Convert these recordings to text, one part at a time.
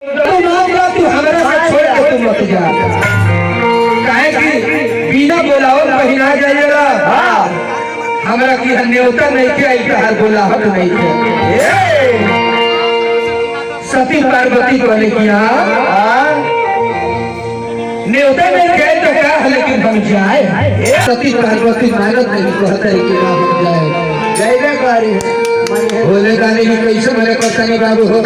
तू हमरा से छोड़ के तू मत जा, काहे कि बिना बोलाओ कहीं ना जाइएगा। हां हमरा की न्योता नहीं के आई हर बोलाहट नहीं के। सती पार्वती बोले कि न्योता नहीं गए तो क्या है, लेकिन हम जाए। सती पार्वती मानत नहीं कहते है कि ना हम जाए, जाएगा कारी बोले गाने की कैसे मेरे कसानी बाबू हो।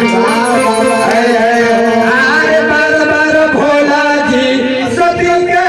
अरे बार बार भोला जी सती के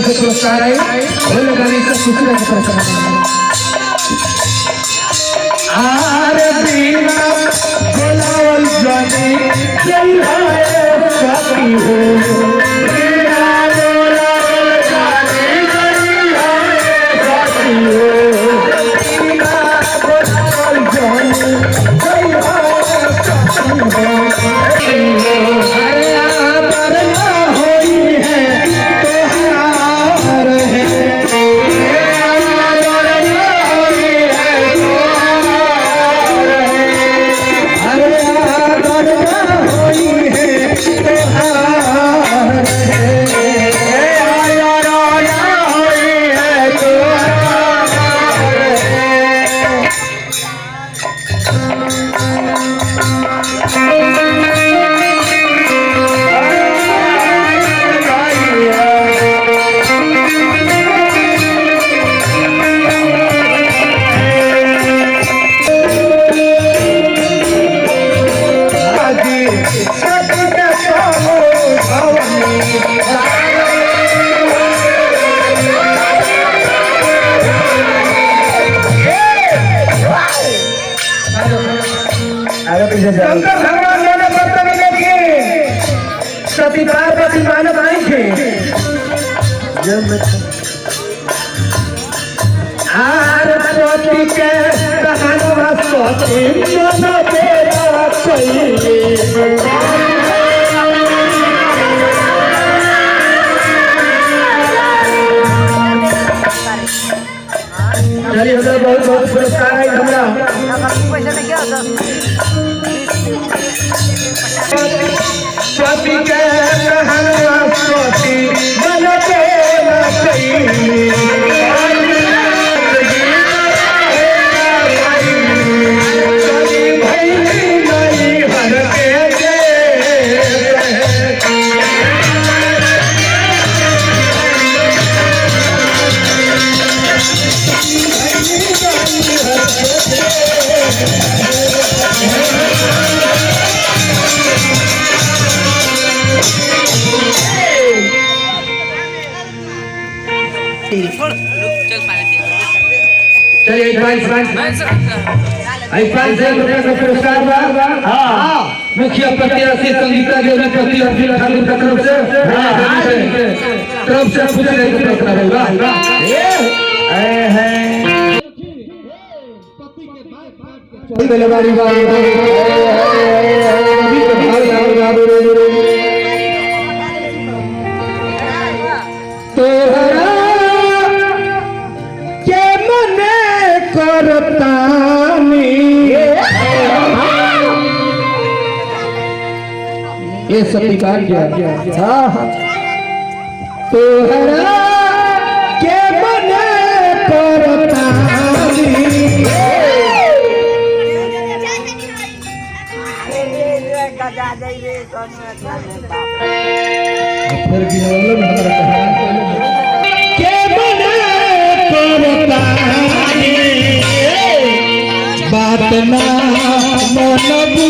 पुरस्कार है आरे बिना बोलावल जाने जय सती हो, बिना बोलावल जाने जय सती हो, बिना बोलावल जाने जय शंकर भगवान ने बर्तन लेके सती पार्वती मानव आई थे। आरती के कहानवा सती मन तेरा चलिए हमरा बहुत बहुत पुरस्कार है। हमरा सती के कहनवा सती मन तेरा चलिए पुरस्कार मुखिया प्रत्याशी संगीता देवी प्रति ठाकुर की तरफ से पूछ रहे ये सत्कार क्या तोहरा के मने परतानी के मने परतानी बात ना मनबू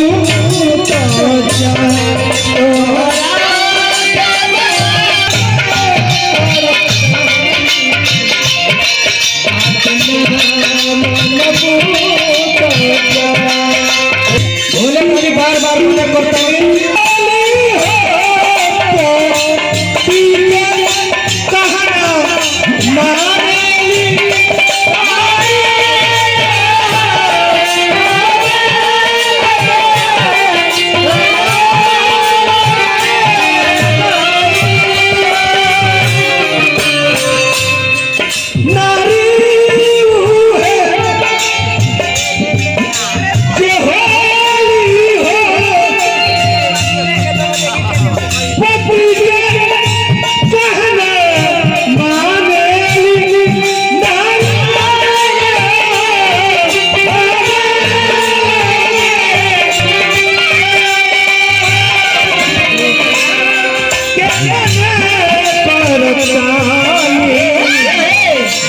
तो भोले मुझे बार बार पूजा करता है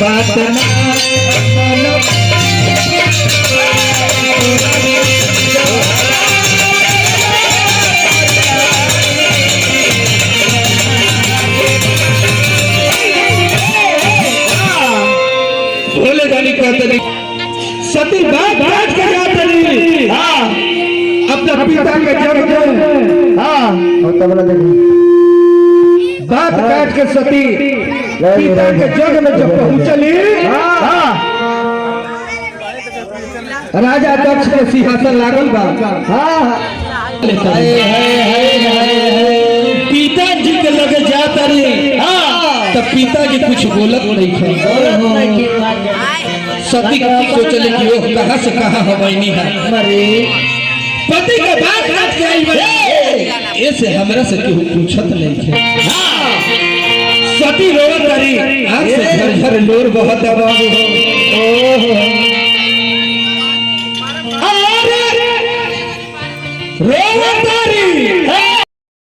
बात भोले जानी कहते नहीं सती बात बात के जाते नहीं अपना पिता के जग में बात काट के सती पिता के जग में जब पहुंचली राजा दक्ष के सिंहासन लागल बा पिताजी के लगे जाता रही तो पिताजी कुछ बोलत नहीं थे सती सोचले कि वो कहां से कहां हवाईनी है पति के बात काट के आई ऐसे हमरा से केहू पूछत नहीं थे सती रोवत रही आंख से झरझर लोर बहत बाबू